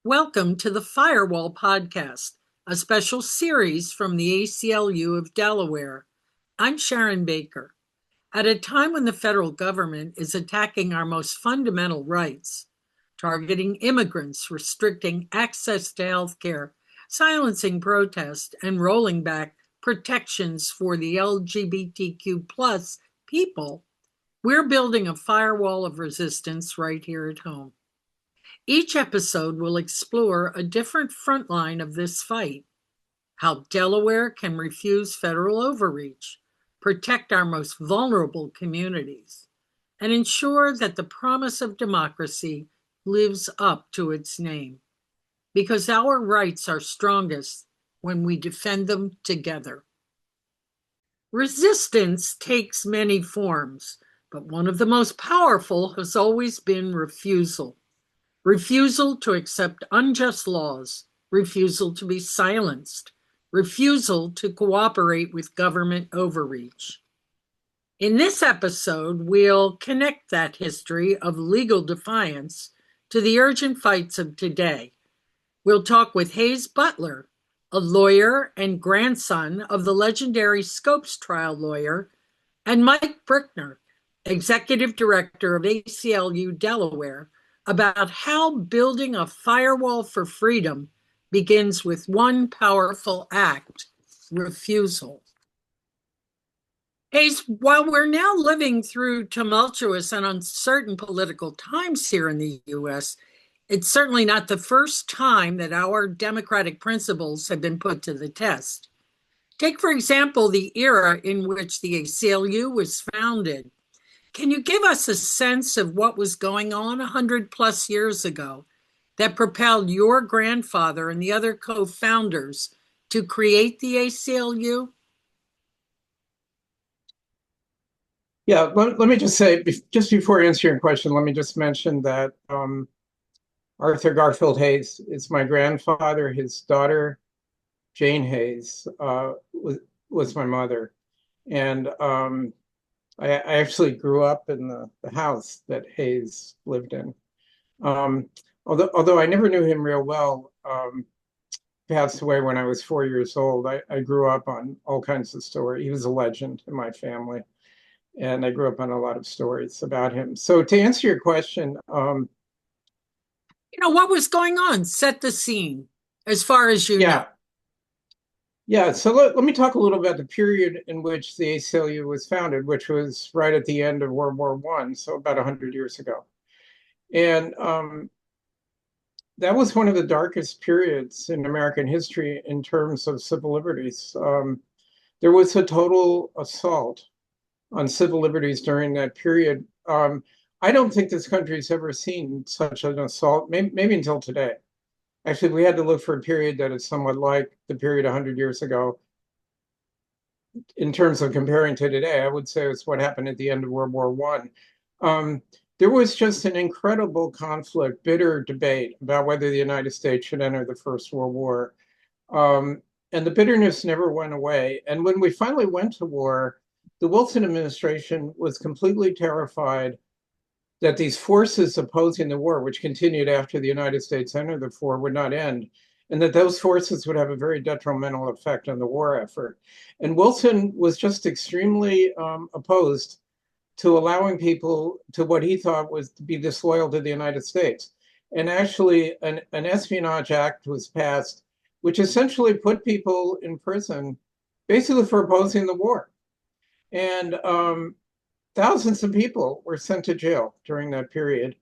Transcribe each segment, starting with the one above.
Welcome to the Firewall podcast, a special series from the ACLU of Delaware. I'm Sharon Baker. At a time when the federal government is attacking our most fundamental rights, targeting immigrants, restricting access to health care, silencing protest, and rolling back protections for the LGBTQ plus people, we're building a firewall of resistance right here at home. Each episode will explore a different front line of this fight: how Delaware can refuse federal overreach, protect our most vulnerable communities, and ensure that the promise of democracy lives up to its name. Because our rights are strongest when we defend them together. Resistance takes many forms, but one of the most powerful has always been refusal. Refusal to accept unjust laws, refusal to be silenced, refusal to cooperate with government overreach. In this episode, we'll connect that history of legal defiance to the urgent fights of today. We'll talk with Hayes Butler, a lawyer and grandson of the legendary Scopes trial lawyer, and Mike Brickner, executive director of ACLU Delaware, about how building a firewall for freedom begins with one powerful act: refusal. Hayes, while we're now living through tumultuous and uncertain political times here in the U.S., it's certainly not the first time that our democratic principles have been put to the test. Take, for example, the era in which the ACLU was founded. Can you give us a sense of what was going on 100 plus years ago that propelled your grandfather and the other co-founders to create the ACLU? Yeah, let me just say, just before answering your question, let me just mention that Arthur Garfield Hays is my grandfather. His daughter, Jane Hays, was my mother. And I actually grew up in the house that Hayes lived in. Although I never knew him real well, passed away when I was 4 years old. I grew up on all kinds of stories. He was a legend in my family, and I grew up on a lot of stories about him. So to answer your question, what was going on? Set the scene, as far as you know. Yeah, so let me talk a little about the period in which the ACLU was founded, which was right at the end of World War I, so about 100 years ago. And that was one of the darkest periods in American history in terms of civil liberties. There was a total assault on civil liberties during that period. I don't think this country's ever seen such an assault, maybe until today. Actually, we had to look for a period that is somewhat like the period 100 years ago. In terms of comparing to today, I would say it's what happened at the end of World War I. There was just an incredible conflict, bitter debate about whether the United States should enter the First World War. And the bitterness never went away. And when we finally went to war, the Wilson administration was completely terrified that these forces opposing the war, which continued after the United States entered the war, would not end, and that those forces would have a very detrimental effect on the war effort. And Wilson was just extremely opposed to allowing people to what he thought was to be disloyal to the United States. And actually, an Espionage Act was passed, which essentially put people in prison basically for opposing the war. And thousands of people were sent to jail during that period,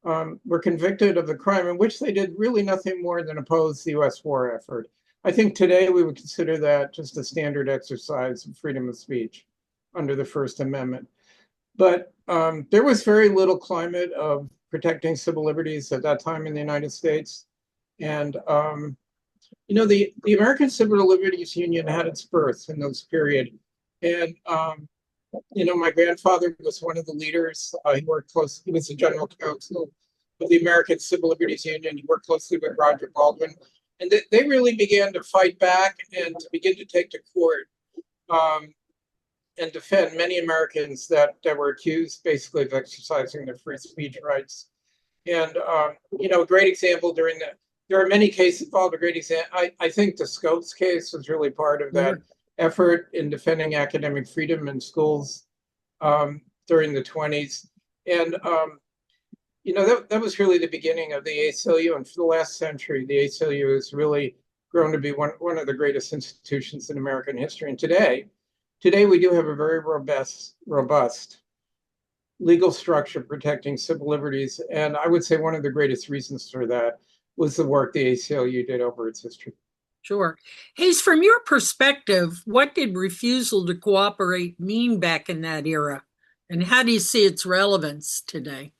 were convicted of the crime in which they did really nothing more than oppose the US war effort. I think today we would consider that just a standard exercise of freedom of speech under the First Amendment. But there was very little climate of protecting civil liberties at that time in the United States. And, the American Civil Liberties Union had its birth in those period. And, my grandfather was one of the leaders. He worked closely, he was the general counsel of the American Civil Liberties Union. He worked closely with Roger Baldwin. And they really began to fight back and to begin to take to court and defend many Americans that were accused basically of exercising their free speech rights. And, a great example during there are many cases involved. A great example, I think the Scopes case was really part of that Sure. effort in defending academic freedom in schools during the 20s. And, that was really the beginning of the ACLU. And for the last century, the ACLU has really grown to be one of the greatest institutions in American history. And today we do have a very robust legal structure protecting civil liberties. And I would say one of the greatest reasons for that was the work the ACLU did over its history. Sure. Hayes, from your perspective, what did refusal to cooperate mean back in that era? And how do you see its relevance today?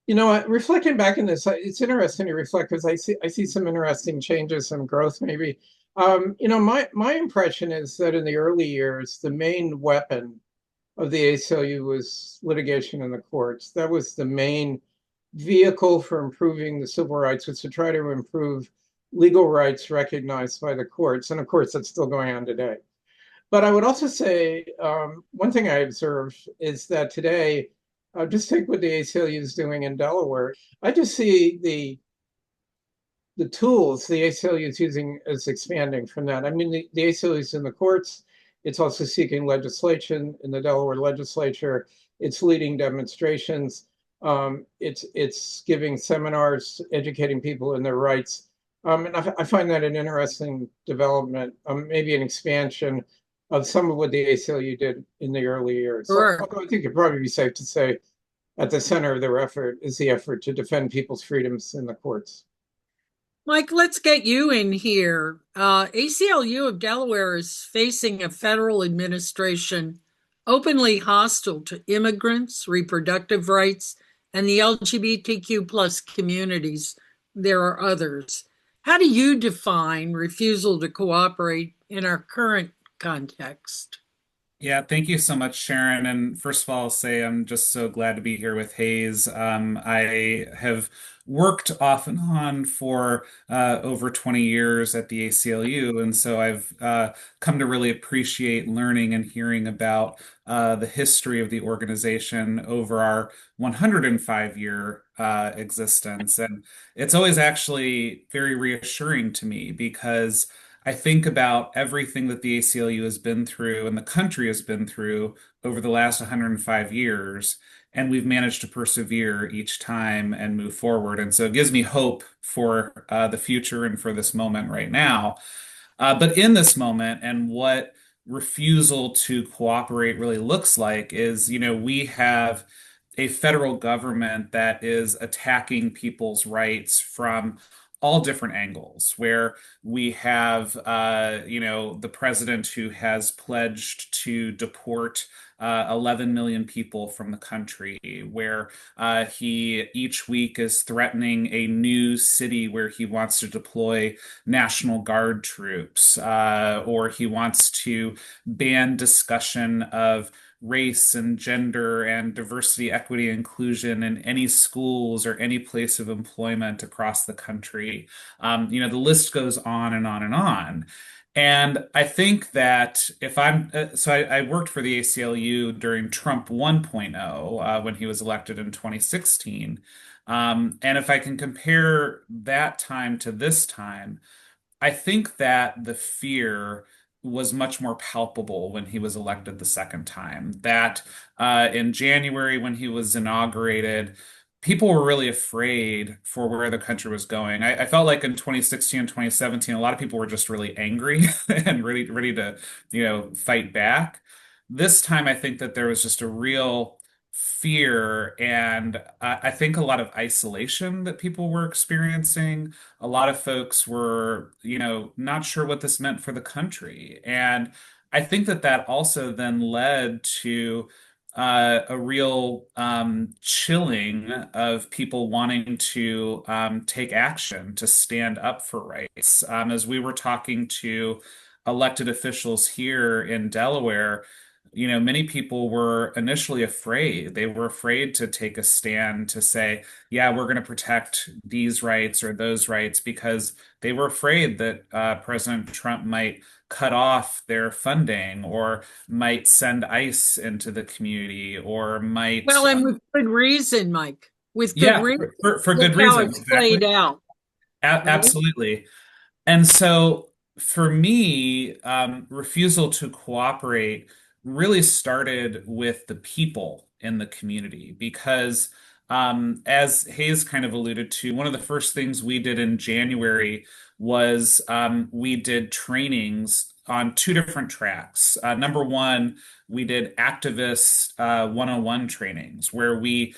Reflecting back in this, it's interesting to reflect because I see some interesting changes and growth maybe. My impression is that in the early years, the main weapon of the ACLU was litigation in the courts. That was the main vehicle for improving the civil rights, was to try to improve legal rights recognized by the courts. And of course, that's still going on today. But I would also say one thing I observe is that today, just take what the ACLU is doing in Delaware. I just see the tools the ACLU is using as expanding from that. I mean, the ACLU is in the courts. It's also seeking legislation in the Delaware legislature. It's leading demonstrations. It's giving seminars, educating people in their rights. And I find that an interesting development, maybe an expansion of some of what the ACLU did in the early years. So, Sure. although I think it'd probably be safe to say at the center of their effort is the effort to defend people's freedoms in the courts. Mike, let's get you in here. ACLU of Delaware is facing a federal administration openly hostile to immigrants, reproductive rights, and the LGBTQ plus communities. There are others. How do you define refusal to cooperate in our current context? Yeah, thank you so much, Sharon. And first of all, I'll say I'm just so glad to be here with Hayes. I have worked off and on for over 20 years at the ACLU, and so I've come to really appreciate learning and hearing about the history of the organization over our 105-year existence. And it's always actually very reassuring to me because I think about everything that the ACLU has been through and the country has been through over the last 105 years, and we've managed to persevere each time and move forward. And so it gives me hope for the future and for this moment right now. But in this moment, and what refusal to cooperate really looks like is, we have a federal government that is attacking people's rights from all different angles, where we have, the president who has pledged to deport 11 million people from the country, where he each week is threatening a new city where he wants to deploy National Guard troops, or he wants to ban discussion of race and gender and diversity, equity, inclusion in any schools or any place of employment across the country. The list goes on and on and on. And I think that if I worked for the ACLU during Trump 1.0, when he was elected in 2016. And if I can compare that time to this time, I think that the fear was much more palpable when he was elected the second time. That in January, when he was inaugurated, people were really afraid for where the country was going. I felt like in 2016 and 2017, a lot of people were just really angry and ready to, fight back. This time, I think that there was just a real fear and I think a lot of isolation that people were experiencing. A lot of folks were, not sure what this meant for the country. And I think that that also then led to a real chilling of people wanting to take action to stand up for rights. As we were talking to elected officials here in Delaware, many people were initially afraid. They were afraid to take a stand to say, yeah, we're going to protect these rights or those rights because they were afraid that President Trump might cut off their funding or might send ICE into the community or might. Well, and with good reason, Mike. With good Yeah, reason. for Look good how reason. it's played Exactly. out, right? Absolutely. And so for me, refusal to cooperate really started with the people in the community because, as Hayes kind of alluded to, one of the first things we did in January was we did trainings on two different tracks. Number one, we did activist 101 trainings where we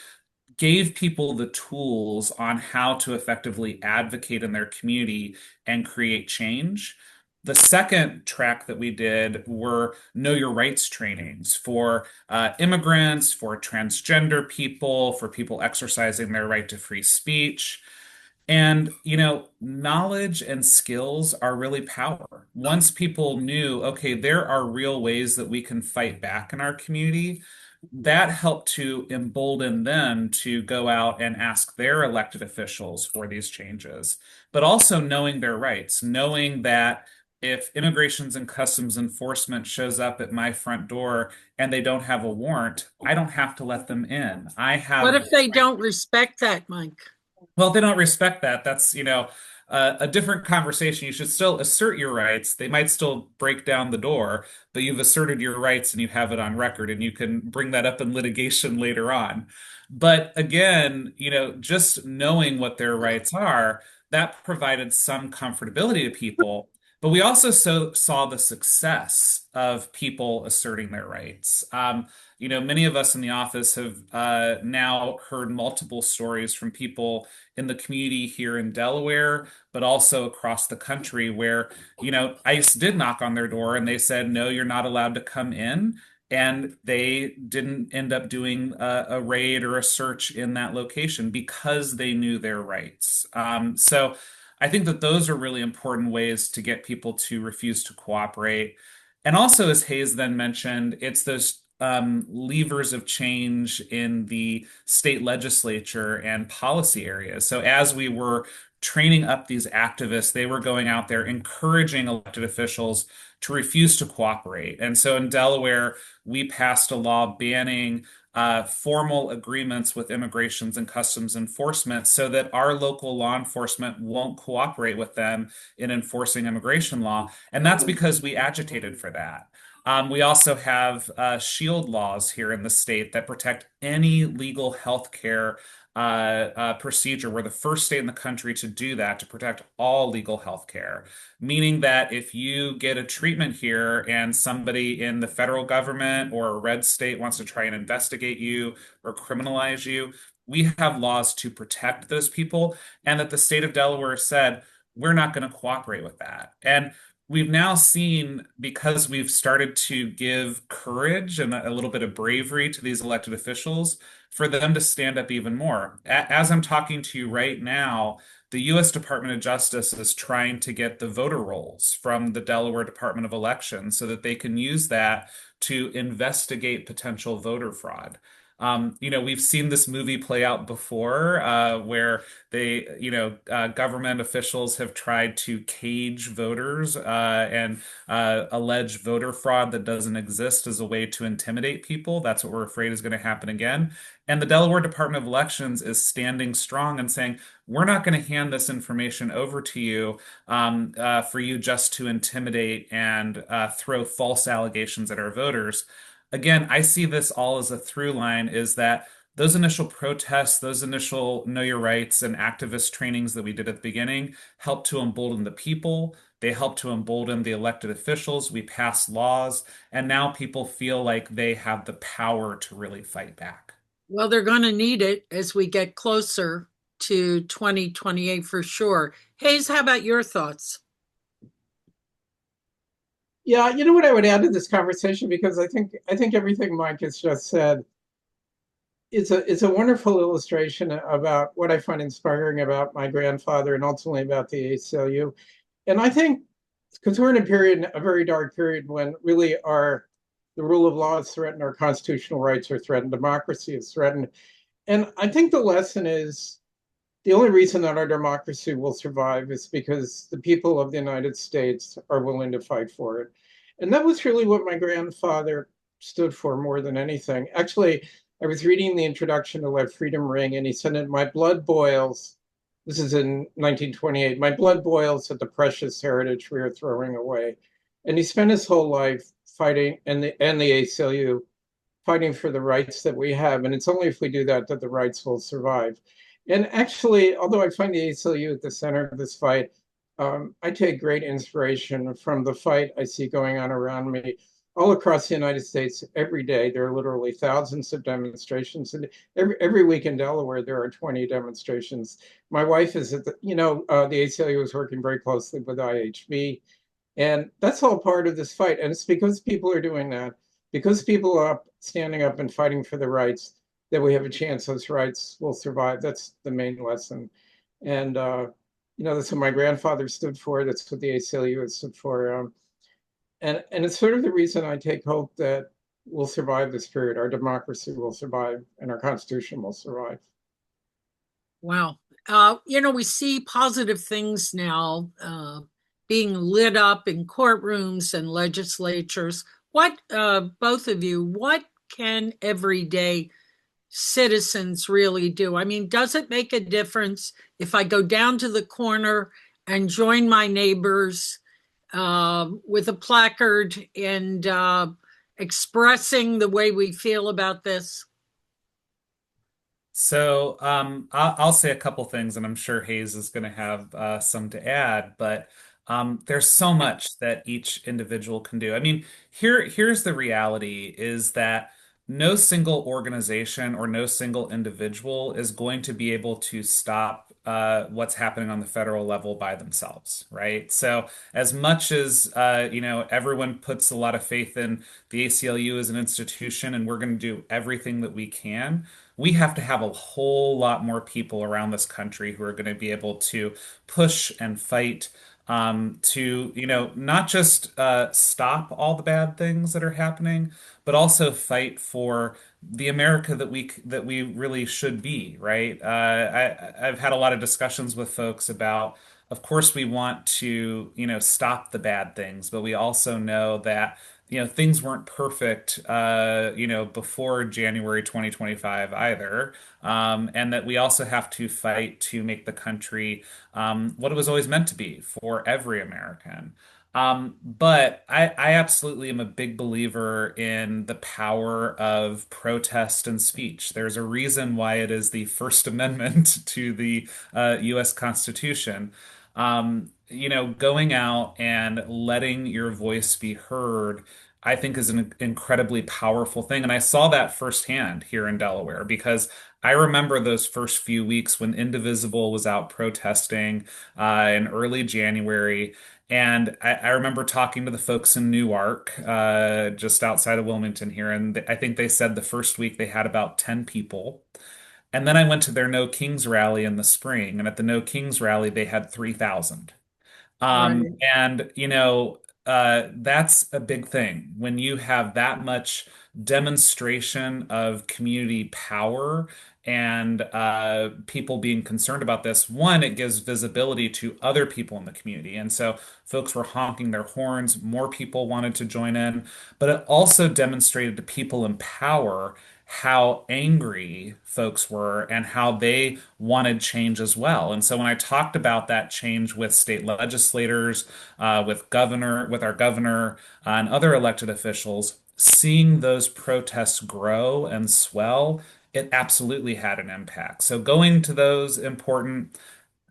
gave people the tools on how to effectively advocate in their community and create change. The second track that we did were know your rights trainings for immigrants, for transgender people, for people exercising their right to free speech. And, knowledge and skills are really power. Once people knew, okay, there are real ways that we can fight back in our community, that helped to embolden them to go out and ask their elected officials for these changes. But also knowing their rights, knowing that if Immigrations and Customs Enforcement shows up at my front door and they don't have a warrant, I don't have to let them in. I What have if they don't respect that, Mike? well, if they don't respect that, that's, a different conversation. You should still assert your rights. They might still break down the door, but you've asserted your rights and you have it on record, and you can bring that up in litigation later on. But again, just knowing what their rights are, that provided some comfortability to people. But we also saw the success of people asserting their rights. Many of us in the office have now heard multiple stories from people in the community here in Delaware, but also across the country where, ICE did knock on their door and they said, no, you're not allowed to come in. And they didn't end up doing a raid or a search in that location because they knew their rights. So I think that those are really important ways to get people to refuse to cooperate. And also, as Hayes then mentioned, it's those levers of change in the state legislature and policy areas. So as we were training up these activists, they were going out there encouraging elected officials to refuse to cooperate. And so in Delaware, we passed a law banning formal agreements with Immigrations and Customs Enforcement so that our local law enforcement won't cooperate with them in enforcing immigration law. And that's because we agitated for that. We also have shield laws here in the state that protect any legal health care procedure. We're the first state in the country to do that, to protect all legal health care, meaning that if you get a treatment here and somebody in the federal government or a red state wants to try and investigate you or criminalize you, we have laws to protect those people, and that the state of Delaware said, we're not going to cooperate with that. And we've now seen, because we've started to give courage and a little bit of bravery to these elected officials, for them to stand up even more. As I'm talking to you right now, the U.S. Department of Justice is trying to get the voter rolls from the Delaware Department of Elections so that they can use that to investigate potential voter fraud. We've seen this movie play out before, where government officials have tried to cage voters and allege voter fraud that doesn't exist as a way to intimidate people. That's what we're afraid is going to happen again. And the Delaware Department of Elections is standing strong and saying, we're not going to hand this information over to you for you just to intimidate and throw false allegations at our voters. Again, I see this all as a through line is that those initial protests, those initial know your rights and activist trainings that we did at the beginning helped to embolden the people. They helped to embolden the elected officials. We passed laws, and now people feel like they have the power to really fight back. Well, they're going to need it as we get closer to 2028 for sure. Hayes, how about your thoughts? Yeah, you know what I would add to this conversation, because I think everything Mike has just said is a wonderful illustration about what I find inspiring about my grandfather and ultimately about the ACLU. And I think because we're in a very dark period when really the rule of law is threatened, our constitutional rights are threatened, democracy is threatened. And I think the lesson is the only reason that our democracy will survive is because the people of the United States are willing to fight for it. And that was really what my grandfather stood for more than anything. Actually, I was reading the introduction to Let Freedom Ring, and he said, "My blood boils." This is in 1928. "My blood boils at the precious heritage we are throwing away." And he spent his whole life fighting, and the ACLU fighting for the rights that we have. And it's only if we do that that the rights will survive. And actually, although I find the ACLU at the center of this fight, I take great inspiration from the fight I see going on around me all across the United States every day. There are literally thousands of demonstrations. And every week in Delaware, there are 20 demonstrations. My wife is at the, the ACLU is working very closely with IHB. And that's all part of this fight. And it's because people are doing that, because people are standing up and fighting for the rights, that we have a chance those rights will survive. That's the main lesson. And, that's what my grandfather stood for. That's what the ACLU has stood for. And it's sort of the reason I take hope that we'll survive this period. Our democracy will survive and our Constitution will survive. Wow. We see positive things now being lit up in courtrooms and legislatures. What, both of you, what can everyday citizens really do? I mean, does it make a difference if I go down to the corner and join my neighbors with a placard and expressing the way we feel about this? So I'll say a couple things, and I'm sure Hayes is going to have some to add. But there's so much that each individual can do. I mean, here's the reality: is that no single organization or no single individual is going to be able to stop what's happening on the federal level by themselves, right? So as much as everyone puts a lot of faith in the ACLU as an institution, and we're going to do everything that we can, we have to have a whole lot more people around this country who are going to be able to push and fight to, not just stop all the bad things that are happening, but also fight for the America that we really should be, right? I've had a lot of discussions with folks about, of course, we want to, stop the bad things, but we also know that things weren't perfect, before January 2025 either. And that we also have to fight to make the country what it was always meant to be for every American. But I absolutely am a big believer in the power of protest and speech. There's a reason why it is the First Amendment to the U.S. Constitution. Going out and letting your voice be heard, I think is an incredibly powerful thing. And I saw that firsthand here in Delaware because I remember those first few weeks when Indivisible was out protesting in early January. And I remember talking to the folks in Newark, just outside of Wilmington here. And I think they said the first week they had about 10 people. And then I went to their No Kings rally in the spring. And at the No Kings rally, they had 3,000. Right. And that's a big thing when you have that much demonstration of community power and people being concerned about this. One, it gives visibility to other people in the community. And so folks were honking their horns, more people wanted to join in, but it also demonstrated to people in power how angry folks were and how they wanted change as well. And so when I talked about that change with state legislators, with our governor, and other elected officials, seeing those protests grow and swell, it absolutely had an impact. So going to those important,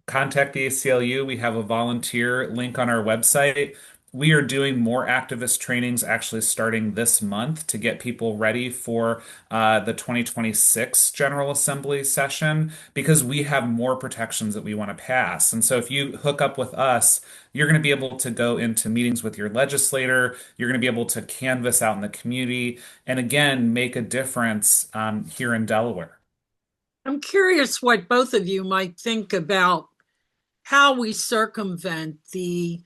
contact the ACLU. We have a volunteer link on our website. We are doing more activist trainings actually starting this month to get people ready for the 2026 General Assembly session because we have more protections that we want to pass. And so if you hook up with us, you're going to be able to go into meetings with your legislator. You're going to be able to canvass out in the community and again, make a difference here in Delaware. I'm curious what both of you might think about how we circumvent the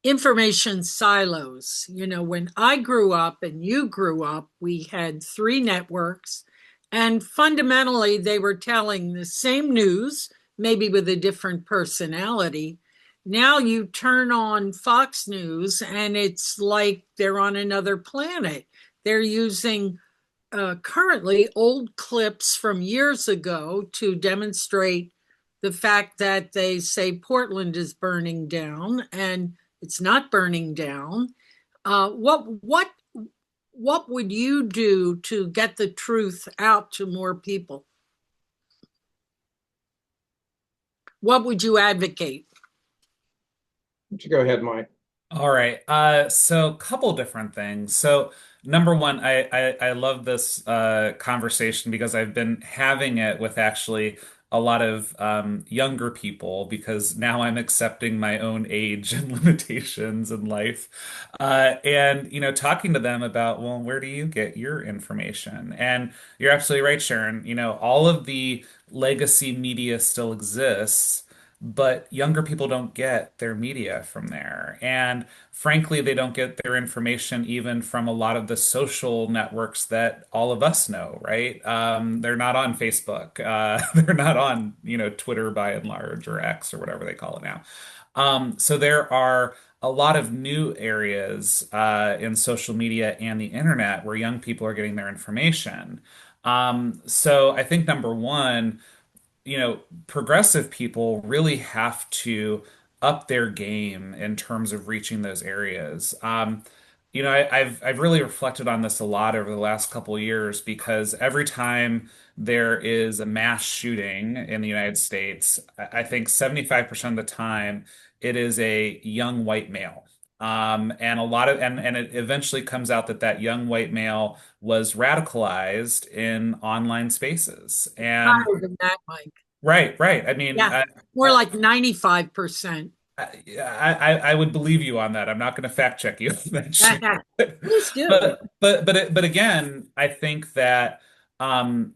information silos. When I grew up and you grew up, we had three networks, and fundamentally, they were telling the same news, maybe with a different personality. Now you turn on Fox News, and it's like they're on another planet. They're using currently old clips from years ago to demonstrate the fact that they say Portland is burning down and it's not burning down. What would you do to get the truth out to more people? What would you advocate? Why don't you go ahead, Mike? All right. So a couple different things. So number one, I love this conversation because I've been having it with actually a lot of younger people because now I'm accepting my own age and limitations in life. And talking to them about, well, where do you get your information? And you're absolutely right, Sharon. All of the legacy media still exists. But younger people don't get their media from there. And frankly, they don't get their information even from a lot of the social networks that all of us know, right? They're not on Facebook. They're not on, Twitter by and large, or X or whatever they call it now. So there are a lot of new areas in social media and the internet where young people are getting their information. So I think number one, progressive people really have to up their game in terms of reaching those areas. I've really reflected on this a lot over the last couple of years because every time there is a mass shooting in the United States, I think 75% of the time it is a young white male. And a lot of and it eventually comes out that that young white male was radicalized in online spaces. And Higher than that, Mike. right, right. I mean, Yeah, more like 95%. I would believe you on that. I'm not going to fact check you on that shit. Please do. But again, I think that the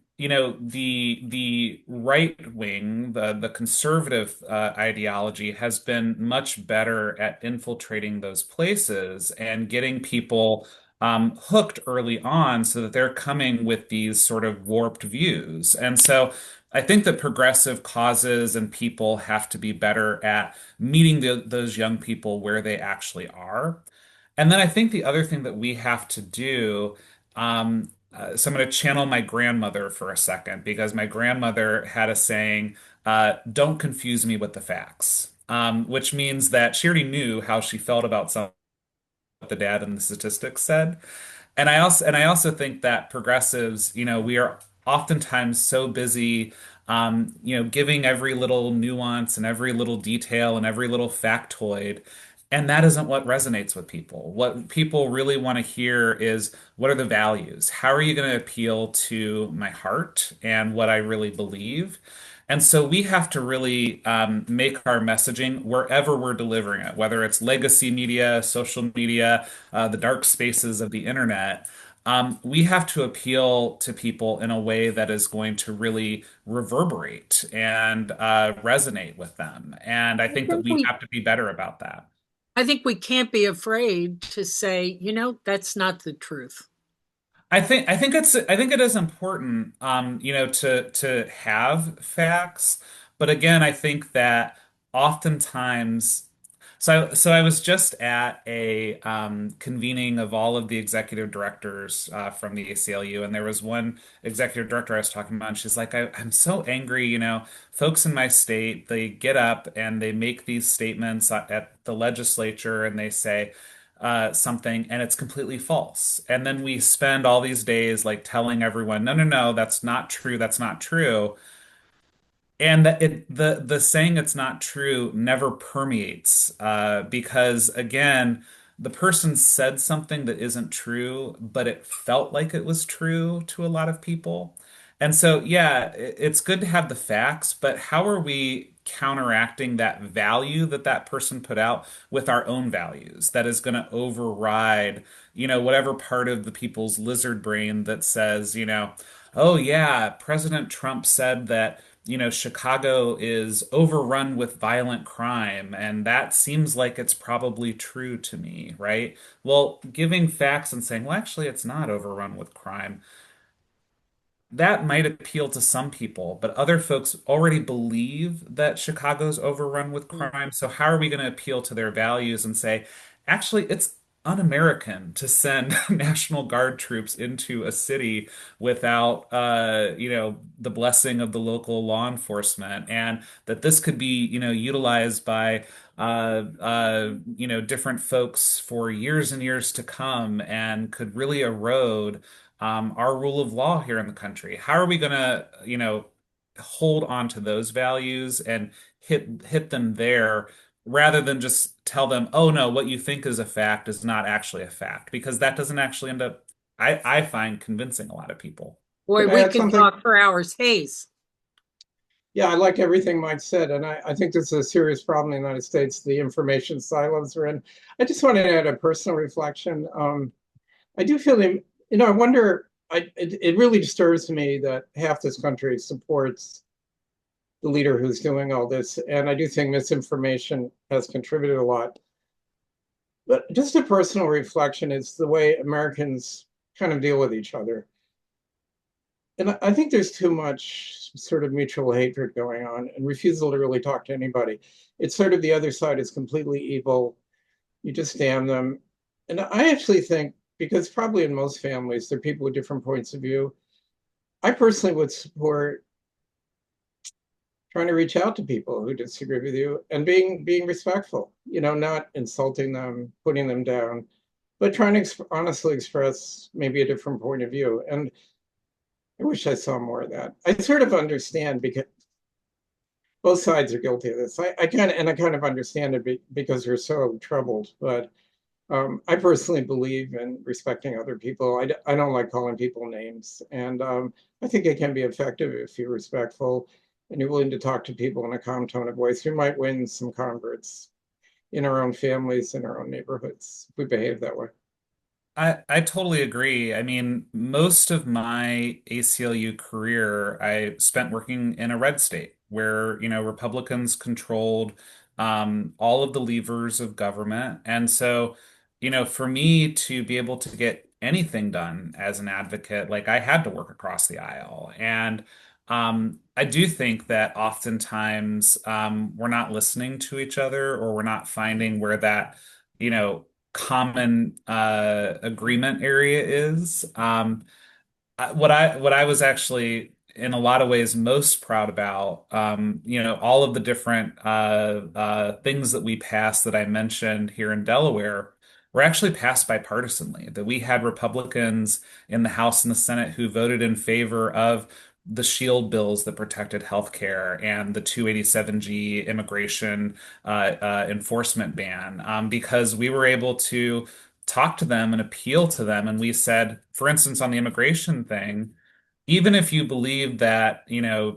right wing, the conservative ideology has been much better at infiltrating those places and getting people hooked early on so that they're coming with these sort of warped views. And so I think that progressive causes and people have to be better at meeting those young people where they actually are. And then I think the other thing that we have to do, so I'm going to channel my grandmother for a second because my grandmother had a saying, don't confuse me with the facts, which means that she already knew how she felt about some what the data and the statistics said. And I also think that progressives, we are oftentimes so busy, giving every little nuance and every little detail and every little factoid. And that isn't what resonates with people. What people really want to hear is what are the values? How are you going to appeal to my heart and what I really believe? And so we have to really make our messaging wherever we're delivering it, whether it's legacy media, social media, the dark spaces of the internet. We have to appeal to people in a way that is going to really reverberate and resonate with them. And I I think that think we we have to be better about that. I think we can't be afraid to say, that's not the truth. I think it is important, to have facts, but again, I think that oftentimes, so I was just at a convening of all of the executive directors from the ACLU, and there was one executive director I was talking about, and she's like, I'm so angry, folks in my state, they get up and they make these statements at the legislature, and they say something and it's completely false. And then we spend all these days like telling everyone, no, no, no, that's not true. That's not true. And the saying it's not true never permeates because again, the person said something that isn't true, but it felt like it was true to a lot of people. And so, yeah, it's good to have the facts, but how are we counteracting that value that that person put out with our own values that is going to override, whatever part of the people's lizard brain that says, oh yeah, President Trump said that Chicago is overrun with violent crime, and that seems like it's probably true to me, right? Well, giving facts and saying, well, actually, it's not overrun with crime, that might appeal to some people, but other folks already believe that Chicago's overrun with crime. So how are we going to appeal to their values and say, actually, un-American to send National Guard troops into a city without, the blessing of the local law enforcement, and that this could be, utilized by, different folks for years and years to come, and could really erode, our rule of law here in the country. How are we going to, hold on to those values and hit them there, rather than just tell them, oh no, what you think is a fact is not actually a fact, because that doesn't actually end up, I find, convincing a lot of people. Boy, Can I we add could something? talk for hours. Hayes. Yeah, I like everything Mike said, and I think this is a serious problem in the United States, the information silos we're in. I just wanted to add a personal reflection. I do feel, I wonder, it really disturbs me that half this country supports the leader who's doing all this, and I do think misinformation has contributed a lot. But just a personal reflection is the way Americans kind of deal with each other. And I think there's too much sort of mutual hatred going on and refusal to really talk to anybody. It's sort of the other side is completely evil. You just damn them. And I actually think, because probably in most families, there are people with different points of view. I personally would support trying to reach out to people who disagree with you and being respectful, not insulting them, putting them down, but trying to honestly express maybe a different point of view. And I wish I saw more of that. I sort of understand because both sides are guilty of this. I kind of understand it because we're so troubled. But I personally believe in respecting other people. I don't like calling people names, and I think it can be effective if you're respectful and you're willing to talk to people in a calm tone of voice. We might win some converts in our own families, in our own neighborhoods, if we behave that way. I totally agree. I mean, most of my ACLU career I spent working in a red state where, Republicans controlled, all of the levers of government. And so, for me to be able to get anything done as an advocate, like, I had to work across the aisle. And I do think that oftentimes, we're not listening to each other, or we're not finding where that, common agreement area is. What I was actually in a lot of ways most proud about, all of the different things that we passed that I mentioned here in Delaware were actually passed bipartisanly. That we had Republicans in the House and the Senate who voted in favor of the shield bills that protected healthcare and the 287G immigration enforcement ban, because we were able to talk to them and appeal to them. And we said, for instance, on the immigration thing, even if you believe that,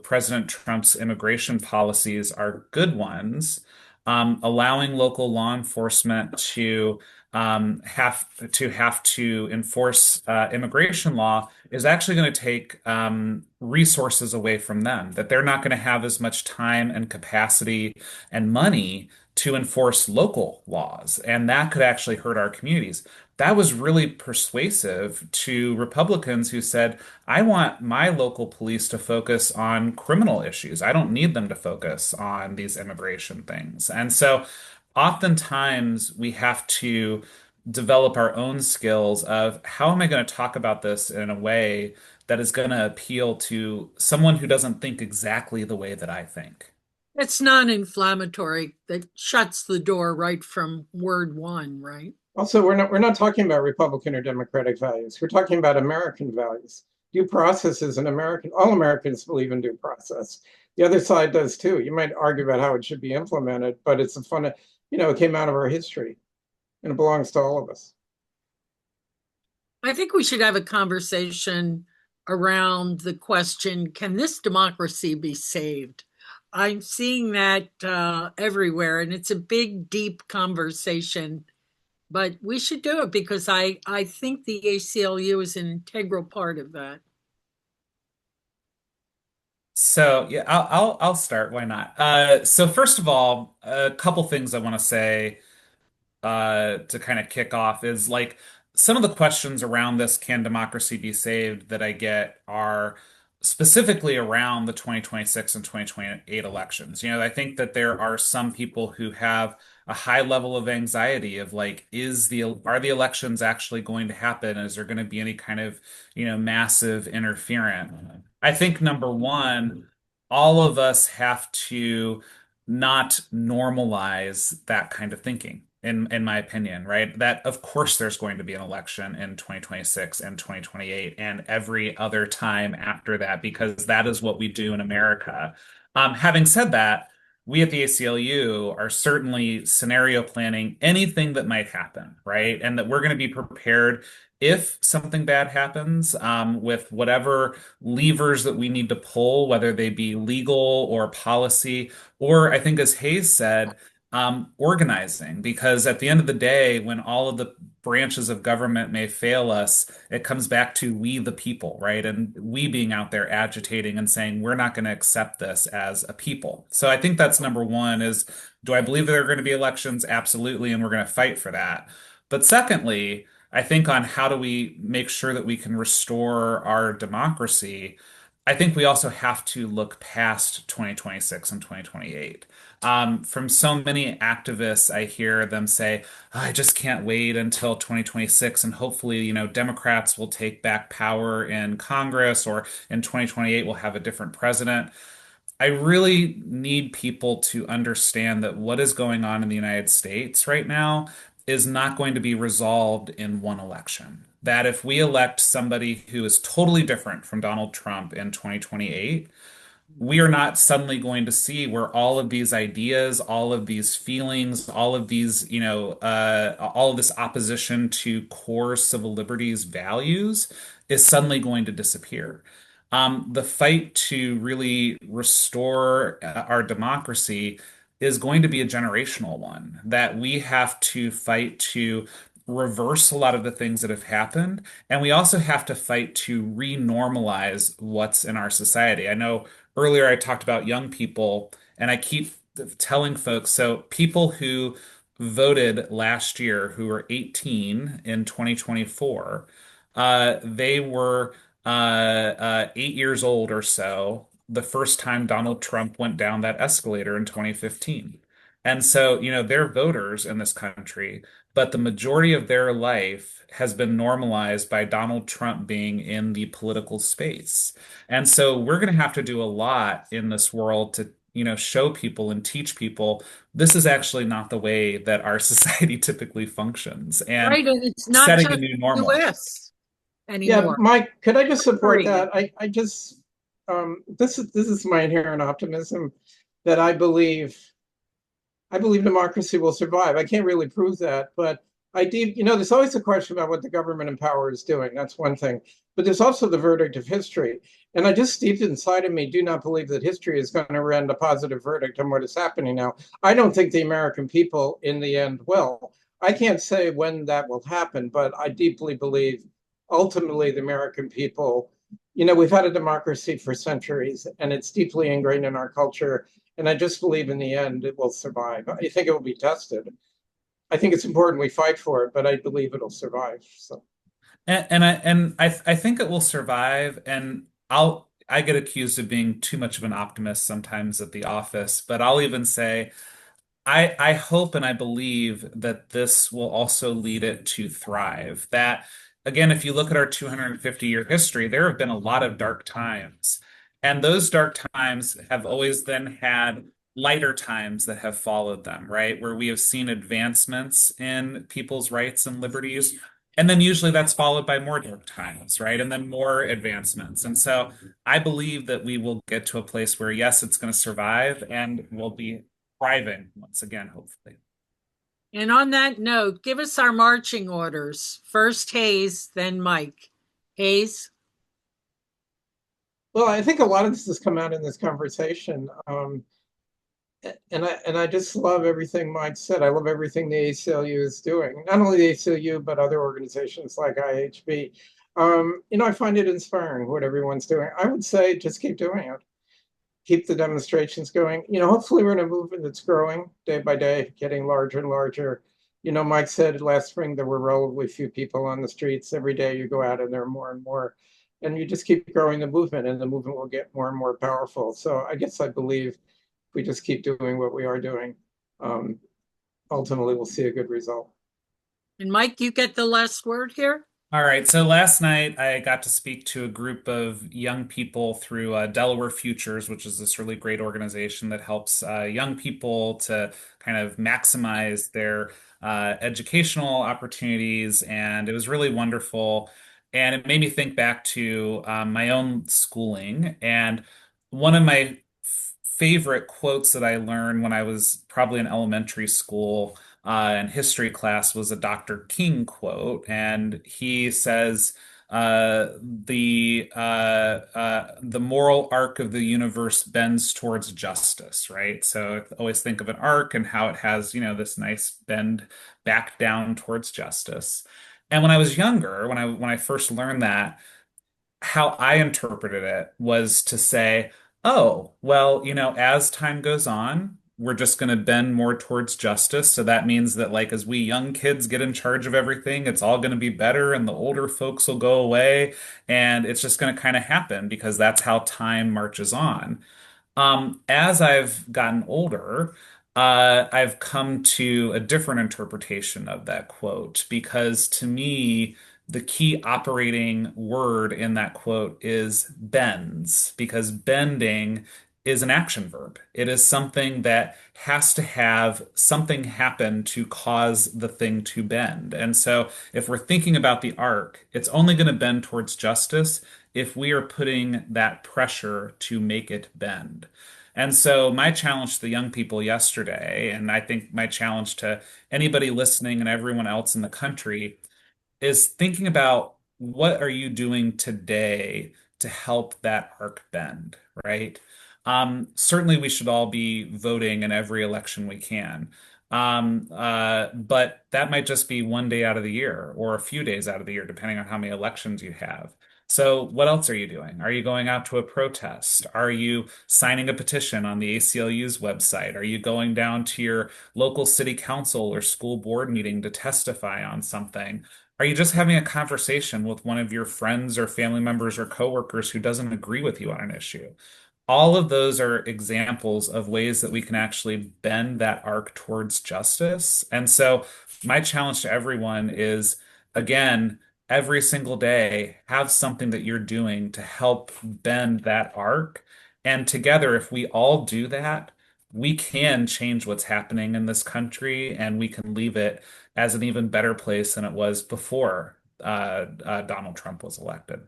President Trump's immigration policies are good ones, allowing local law enforcement to have to enforce immigration law is actually going to take resources away from them, that they're not going to have as much time and capacity and money to enforce local laws. And that could actually hurt our communities. That was really persuasive to Republicans who said, I want my local police to focus on criminal issues. I don't need them to focus on these immigration things. And so oftentimes we have to develop our own skills of, how am I going to talk about this in a way that is going to appeal to someone who doesn't think exactly the way that I think. It's non-inflammatory. That shuts the door right from word one, right? Also, we're not talking about Republican or Democratic values. We're talking about American values. Due process is an American. All Americans believe in due process. The other side does too. You might argue about how it should be implemented, but it's a fun. It came out of our history, and it belongs to all of us. I think we should have a conversation around the question, can this democracy be saved? I'm seeing that everywhere, and it's a big, deep conversation, but we should do it because I think the ACLU is an integral part of that. So yeah, I'll start. Why not? So first of all, a couple things I want to say to kind of kick off is, like, some of the questions around this, can democracy be saved, that I get are specifically around the 2026 and 2028 elections. I think that there are some people who have a high level of anxiety of like, are the elections actually going to happen? Is there going to be any kind of, massive interference? I think number one, all of us have to not normalize that kind of thinking. In my opinion, right? That of course there's going to be an election in 2026 and 2028 and every other time after that because that is what we do in America. Having said that, we at the ACLU are certainly scenario planning anything that might happen, right? And that we're going to be prepared if something bad happens, with whatever levers that we need to pull, whether they be legal or policy, or I think, as Hayes said, organizing. Because at the end of the day, when all of the branches of government may fail us, it comes back to we, the people, right? And we being out there agitating and saying, we're not going to accept this as a people. So I think that's number one is, do I believe there are going to be elections? Absolutely. And we're going to fight for that. But secondly, I think on how do we make sure that we can restore our democracy, I think we also have to look past 2026 and 2028. From so many activists, I hear them say, "Oh, I just can't wait until 2026 and hopefully, Democrats will take back power in Congress or in 2028 we'll have a different president." I really need people to understand that what is going on in the United States right now is not going to be resolved in one election. That if we elect somebody who is totally different from Donald Trump in 2028, we are not suddenly going to see where all of these ideas, all of these feelings, all of these, all of this opposition to core civil liberties values is suddenly going to disappear. The fight to really restore our democracy is going to be a generational one, that we have to fight to reverse a lot of the things that have happened. And we also have to fight to renormalize what's in our society. I know earlier I talked about young people, and I keep telling folks, so people who voted last year who were 18 in 2024, they were 8 years old or so the first time Donald Trump went down that escalator in 2015. And so, they're voters in this country, but the majority of their life has been normalized by Donald Trump being in the political space. And so we're going to have to do a lot in this world to, show people and teach people this is actually not the way that our society typically functions and Right, and it's not setting just a new the normal. US Yeah, anymore. Mike, could I just support Agree. that? I just this is my inherent optimism that I believe democracy will survive. I can't really prove that, but there's always a question about what the government in power is doing. That's one thing. But there's also the verdict of history. And I just deep inside of me do not believe that history is going to render a positive verdict on what is happening now. I don't think the American people in the end will. I can't say when that will happen, but I deeply believe ultimately the American people, we've had a democracy for centuries and it's deeply ingrained in our culture. And I just believe in the end it will survive. I think it will be tested. I think it's important we fight for it, but I believe it'll survive. So And I think it will survive. And I get accused of being too much of an optimist sometimes at the office, but I'll even say I hope and I believe that this will also lead it to thrive. That, again, if you look at our 250-year history, there have been a lot of dark times. And those dark times have always then had lighter times that have followed them, right? Where we have seen advancements in people's rights and liberties. And then usually that's followed by more dark times, right? And then more advancements. And so I believe that we will get to a place where, yes, it's going to survive and we'll be thriving once again, hopefully. And on that note, give us our marching orders. First Hayes, then Mike. Hayes? well, I think a lot of this has come out in this conversation. And I just love everything Mike said. I love everything the ACLU is doing. Not only the ACLU, but other organizations like IHB. I find it inspiring what everyone's doing. I would say just keep doing it. Keep the demonstrations going. Hopefully we're in a movement that's growing day by day, getting larger and larger. Mike said last spring there were relatively few people on the streets. Every day you go out and there are more and more. And you just keep growing the movement and the movement will get more and more powerful. So I guess I believe we just keep doing what we are doing. ultimately we'll see a good result. And Mike, you get the last word here. All right. So last night I got to speak to a group of young people through Delaware Futures, which is this really great organization that helps young people to kind of maximize their educational opportunities. And it was really wonderful. And it made me think back to my own schooling. And one of my favorite quotes that I learned when I was probably in elementary school in history class was a Dr. King quote, and he says, "The moral arc of the universe bends towards justice." Right. So I always think of an arc and how it has, this nice bend back down towards justice. And when I was younger, when I first learned that, how I interpreted it was to say, oh, well, as time goes on, we're just going to bend more towards justice. So that means that, like, as we young kids get in charge of everything, it's all going to be better and the older folks will go away. And it's just going to kind of happen because that's how time marches on. As I've gotten older, I've come to a different interpretation of that quote because to me, the key operating word in that quote is bends, because bending is an action verb. It is something that has to have something happen to cause the thing to bend. And so if we're thinking about the arc, it's only going to bend towards justice if we are putting that pressure to make it bend. And so, my challenge to the young people yesterday, and I think my challenge to anybody listening and everyone else in the country, is thinking about what are you doing today to help that arc bend, right? Certainly, we should all be voting in every election we can. But that might just be one day out of the year or a few days out of the year, depending on how many elections you have. So, what else are you doing? Are you going out to a protest? Are you signing a petition on the ACLU's website? Are you going down to your local city council or school board meeting to testify on something? Are you just having a conversation with one of your friends or family members or coworkers who doesn't agree with you on an issue? All of those are examples of ways that we can actually bend that arc towards justice. And so, my challenge to everyone is, again, every single day, have something that you're doing to help bend that arc. And together, if we all do that, we can change what's happening in this country and we can leave it as an even better place than it was before Donald Trump was elected.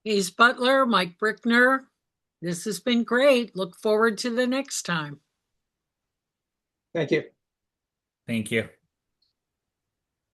Hayes Butler, Mike Brickner, this has been great. Look forward to the next time. Thank you. Thank you.